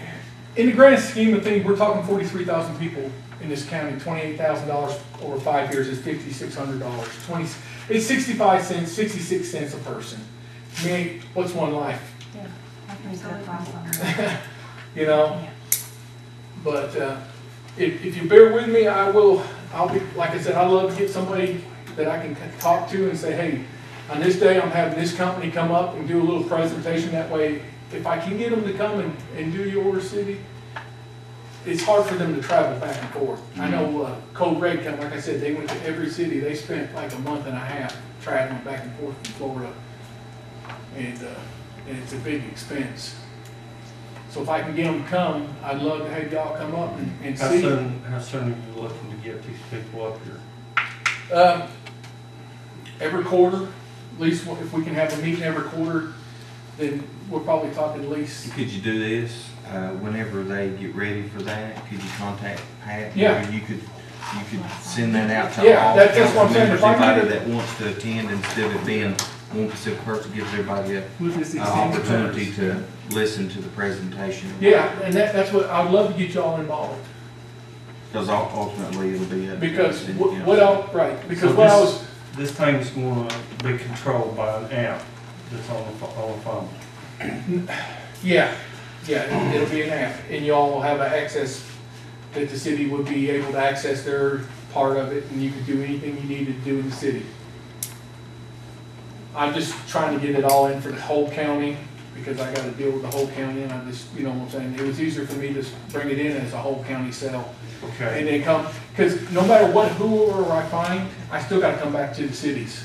in the grand scheme of things, we're talking 43,000 people in this county. $28,000 over 5 years is $5,600. It's 65 cents, 66 cents a person. I mean, what's one life? Yeah, I think so, price on that. You know? Yeah. But if you bear with me, I'll be, like I said, I love to get somebody that I can talk to and say, hey, on this day, I'm having this company come up and do a little presentation. That way, if I can get them to come and do your city, it's hard for them to travel back and forth. I know Code Red, like I said, they went to every city. They spent like a month and a half traveling back and forth from Florida. And it's a big expense. So if I can get them to come, I'd love to have y'all come up and How see. soon are you looking to get these people up here? Every quarter, at least if we can have a meeting every quarter, then we're probably talking at least. Could you do this, whenever they get ready for that, could you contact Pat? Yeah. Or you could send that out to Yeah, all that's council what I'm saying. members, If I get anybody it- that wants to attend, instead of it being one specific person, gives everybody With this an extended opportunity terms. to listen to the presentation. Yeah, and that's what, I'd love to get y'all involved. Because ultimately it'll be up to Because the city what council. right, because So what I was, This thing's gonna be controlled by an app that's on the phone. yeah, it'll be an app, and y'all will have access, that the city would be able to access their part of it, and you could do anything you needed to do in the city. I'm just trying to get it all in for the whole county, because I gotta deal with the whole county, and I just, you know what I'm saying? It was easier for me to bring it in as a whole county sale. Okay. And then come, because no matter whoever I find, I still gotta come back to the cities.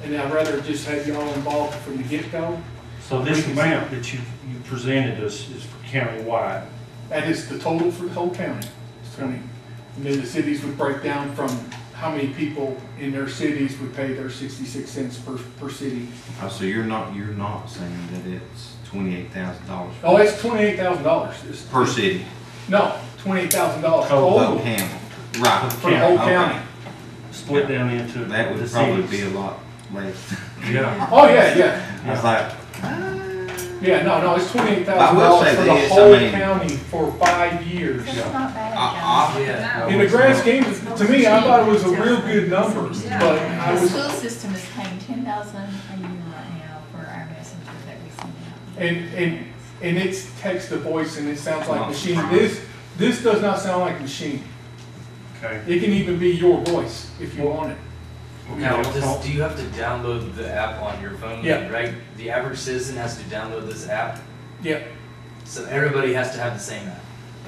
And I'd rather just have y'all involved from the get-go. So this amount that you presented us is for countywide. That is the total for the whole county. It's 20. And then the cities would break down from how many people in their cities would pay their 66 cents per city. Oh, so you're not saying that it's $28,000 Oh, it's $28,000. per city? No, $28,000 Oh, total county, right. for the whole Okay. county. Split down into That would the probably cities. be a lot less. Yeah. Oh, yeah. I was like, Yeah, no, it's I will $28,000 say for the this, I whole mean- county for 5 years. It's not bad, I- In the grand scheme, to me, I thought it was a real good number, but I The was, school system is paying $10,000 a year right now for our messenger that we send out. and it's text to voice and it sounds like Not machine. surprised. This does not sound like machine. Okay. It can even be your voice if you want it. Now, do you have to download the app on your phone? Yeah. Right? The average citizen has to download this app, Yep, so everybody has to have the same app.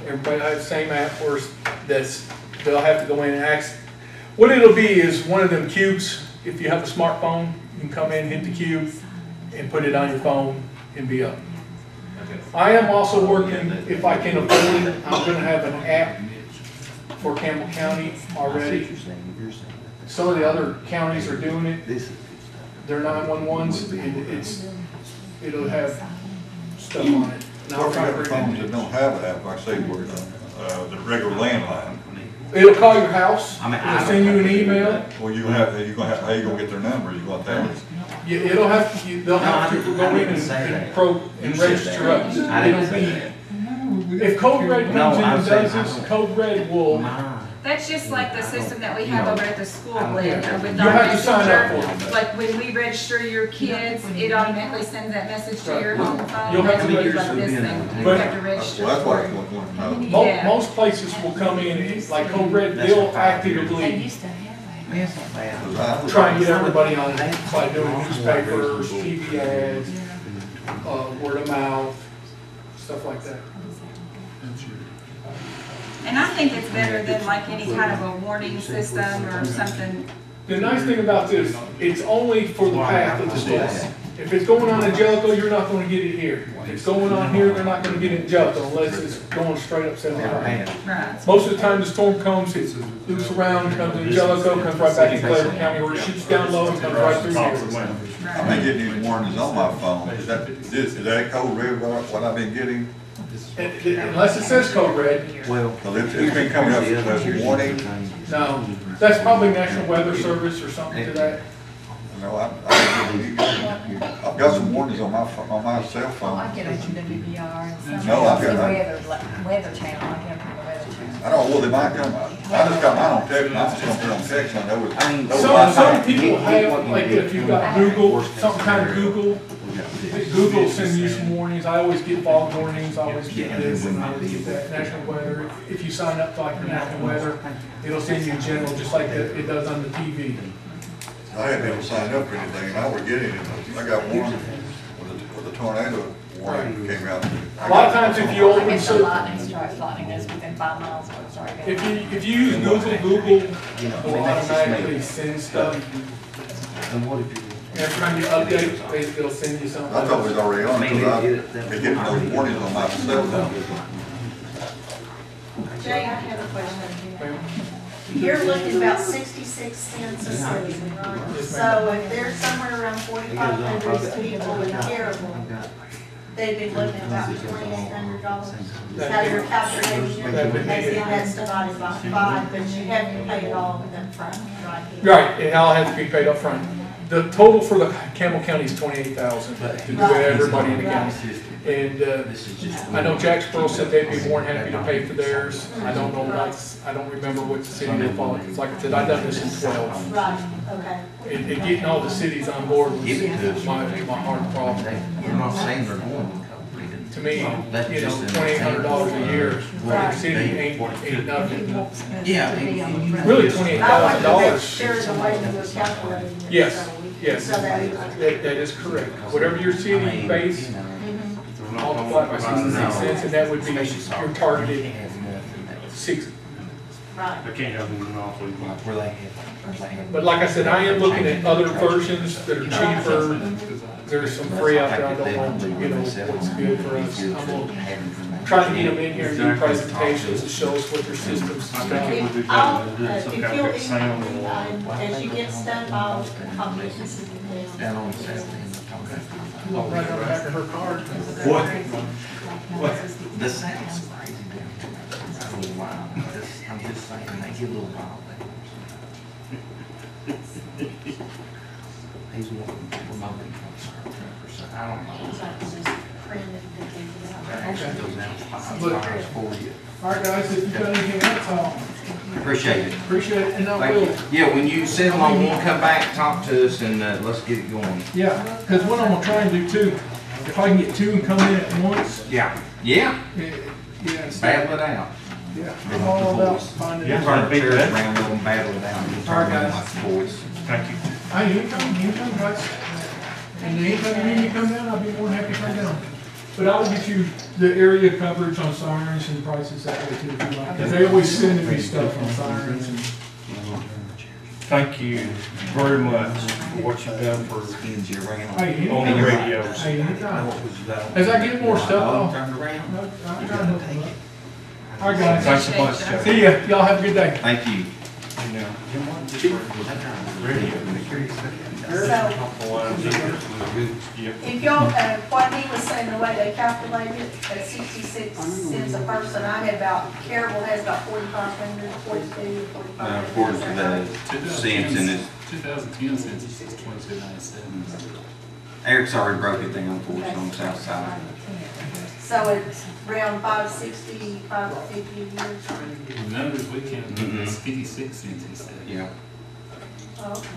everybody has the same app where they'll have to go in and access. What it'll be is one of them cubes. If you have a smartphone, you can come in, hit the cube, and put it on your phone and be up. Okay. I am also working, if I can afford it, I'm gonna have an app for Campbell County already. Some of the other counties are doing it. They're 911s, and it'll have stuff on it. And What I'll if try you to got bring phones it that in. don't have an app, like say, the regular landline? It'll call your house, I mean, it'll send you an email. Well, how you gonna get their number? You gonna have to, Yeah, it'll have to, they'll have to go in and register us. I didn't say It'll be, if Code Red comes in and does this, Code Red will, That's just like the system that we have over at the school, Glenn, with You'll our have to sign up for messenger. it. Like when we register your kids, it automatically sends that message to your home phone. You'll have to That's register. like this thing. You But- have to register well, that's what for I it. was going to know. Yeah. most places will come in, and like Code Red, they'll They actively used to have It's not bad. try and get everybody on by doing newspapers, TV ads, word of mouth, stuff like that. And I think it's better than like any kind of a warning system or something. The nice thing about this, it's only for the path of the storm. If it's going on in Jellicoe, you're not gonna get it here. If it's going on here, they're not gonna get it in Jellicoe unless it's going straight up 75. Right. Most of the time, the storm comes, it loops around, comes in Jellicoe, comes right back to Cleveland County, where it shoots down low and comes right through here. I've been getting these warnings on my phone. Is that Code Red what I've been getting? Unless it says Code Red, Well. Well, it's been coming up as warning. no. That's probably National Weather Service or something to that. No, I've got some warnings on my cell Oh, I phone. get it from WBR and some. No, I've got- The weather channel, I get it from the weather channel. I don't know, well, they might come, I just got mine on text, and I'm just gonna put it on text, and that was. I mean, Some people have, like if you've got Google, some kind of Google, Google will send you some warnings. I always get fog warnings, I always get this, and I always get that. National Weather, if you sign up like for National Weather, it'll send you a general, just like it does on the TV. I hadn't been able to sign up for anything, and I was getting it, I got one with a tornado warning came out. A lot of times if you I open, get the so, lightning strikes, lightning is within 5 miles of what's already going. if you use Google will automatically send stuff. Every time you update, they'll send you something. I thought it was already on, because I've been getting those warnings on my cell phone. Jay, I have a question. You're looking about 66 cents a citizen, right? So if there's somewhere around 4,500 people in Caryville, they'd be looking about $2,800. Is how you're calculating it? And then that's divided by 5, but you have to pay it all up front, right here. Right, it all has to be paid up front. The total for the Campbell County is 28,000 to do everybody in the county. And I know Jacksboro said they'd be more than happy to pay for theirs. I don't know, I don't remember what the city of Fall, because like I said, I've done this in 12. Right, okay. And getting all the cities on board was my hard problem. You're not saying they're going. To me, $2,800 a year for the city ain't nothing. Yeah. Really I wonder $28,000. if there's a way you would calculate it. Yes, yes. So that, That is correct. Whatever your city base, multiply by 66 cents, and that would be your targeted 6. right. I can't have them monopoly. Where they have. But like I said, I am looking at other versions that are cheaper. There's some free out there. I don't know, what's good for us. I'm gonna try to get them in here and do presentations to show us what their systems and stuff. If you'll email me, as you get stuff, I'll get you some details. Down on the south end. Look right on the back of her card. What? The sound's crazy down here. I don't know why. I'm just saying, they get a little wild there. He's wanting remote control, so I don't know. Actually goes down $5 for you. All right, guys, if you've got anything else, I'll Appreciate it. appreciate it, and I Thank will. you. Yeah, when you settle on one, come back, talk to us, and let's get it going. Yeah, because what I'm gonna try and do too, if I can get 2 and come in at once, Yeah. Yeah. yeah, Battle it out. yeah, I'm all about finding. Yeah. Turn the chairs around, let them battle it out. All right, guys. Like boys. Thank you. Anytime, guys. And anytime you need me to come down, I'll be more than happy to come down. But I will get you the area coverage on sirens and prices that way too, if you like. Because they always send me stuff on sirens and. Thank you very much for what you've done for Hey, on the anytime. radios. Hey, anytime. As I get more stuff, Turned around. I'll try to help them out. All right, guys. Thanks so much, Jeff. See ya. Y'all have a good day. Thank you. So, if y'all, what he was saying, the way way they calculate it, at 66 cents a person, I had about, Caryville has about 4,500, 42, 4,500. According to the cents in it. 2010 census is 2297. Eric's already broke it down for us on the south side. So it's around 560, 550 a year. The numbers we can, Mhm. it's 56 cents, he said. Yeah. Oh, okay.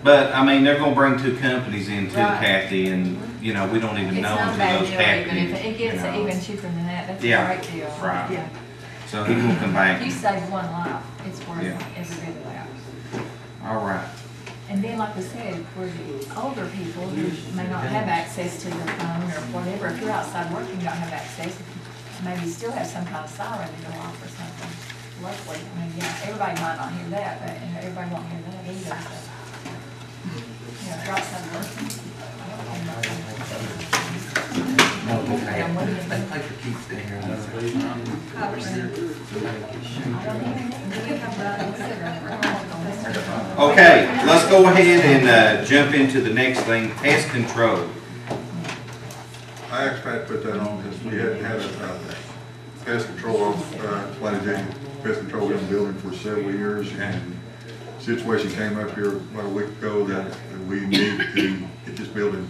But, I mean, they're gonna bring two companies in too, Right. Kathy, and, you know, we don't even It's know not a until bad those deal even, companies, if it gets you know. even cheaper than that, that's a Yeah. great deal. Right. Yeah. So he will come back. If you save one life, it's worth Yeah. every bit of that. All right. And then, like I said, for the older people who may not have access to their phone or whatever, if you're outside working, you don't have access, maybe still have some kind of siren to go off or something. Luckily, I mean, yeah, everybody might not hear that, but you know, everybody won't hear that either, so. You know, if you're outside working. No, they play for keeps there. Okay, let's go ahead and jump into the next thing, pest control. I actually had to put that on because we hadn't had a pest control, planning pest control in the building for several years, and situation came up here about a week ago that we needed to get this building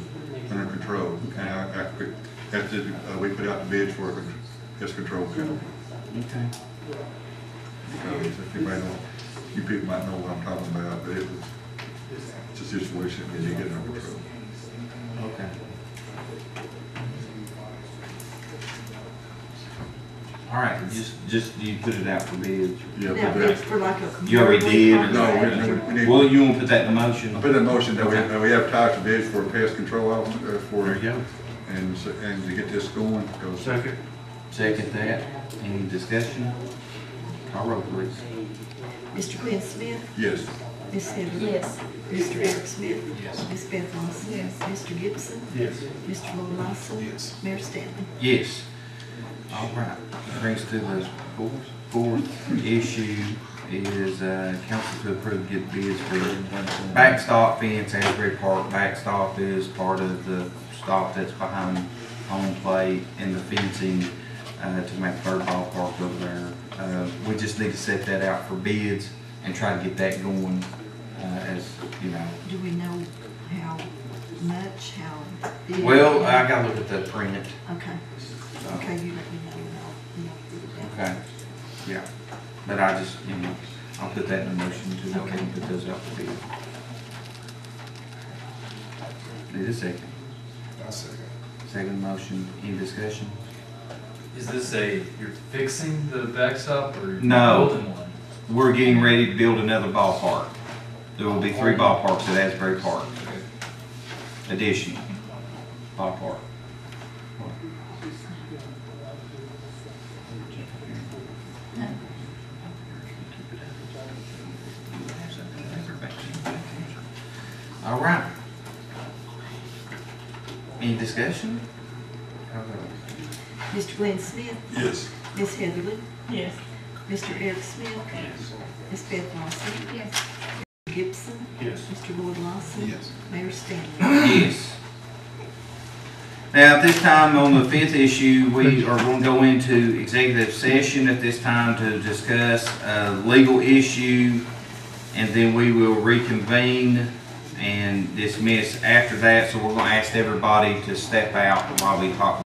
under control. And we put out the bids for a pest control company. Okay. If anybody know, you people might know what I'm talking about, but it's a situation we need to get under control. Okay. All right, just you put it out for bids. Yeah, Now, but it's that, for like a. You already did, or- no, we need, Well, you want to put that in the motion? I put in a motion that Okay. we advertise the bids for a pest control officer, There for, you go. and to get this going, because Second. Second that. Any discussion? Call roll, please. Mr. Glenn Smith, yes. Ms. Heather. Yes. Mr. Eric Smith. Yes. Ms. Beth Lawson. Yes. Mr. Gibson. Yes. Mr. Lloyd Lawson. Yes. Mayor Stanley. Yes. All right. That brings us to the fourth issue is council to approve get bids for backstop fence, Asbury Park. Backstop is part of the stop that's behind home plate and the fencing to make third ballpark over there. We just need to set that out for bids and try to get that going as, you know. Do we know how much, how big? Well, I gotta look at the print. Okay, So, okay, you let me know, and I'll do that. okay, yeah. But I just, you know, I'll put that in the motion to go ahead and put those out for bid. Need a second. I second. Second motion, any discussion? Is this you're fixing the backstop or you're No. building one? We're getting ready to build another ballpark. There will be 3 ballparks at Asbury Park. Additional ballpark. All right. Any discussion? Mr. Glenn Smith, Yes. Ms. Heatherly, Yes. Mr. Eric Smith, Yes. Ms. Beth Lawson, Yes. Mr. Gibson, Yes. Mr. Lloyd Lawson. Yes. Mayor Stanley. Yes. Now, at this time, on the 5th issue, we are going to go into executive session at this time to discuss a legal issue, and then we will reconvene and dismiss after that. So we're going to ask everybody to step out while we talk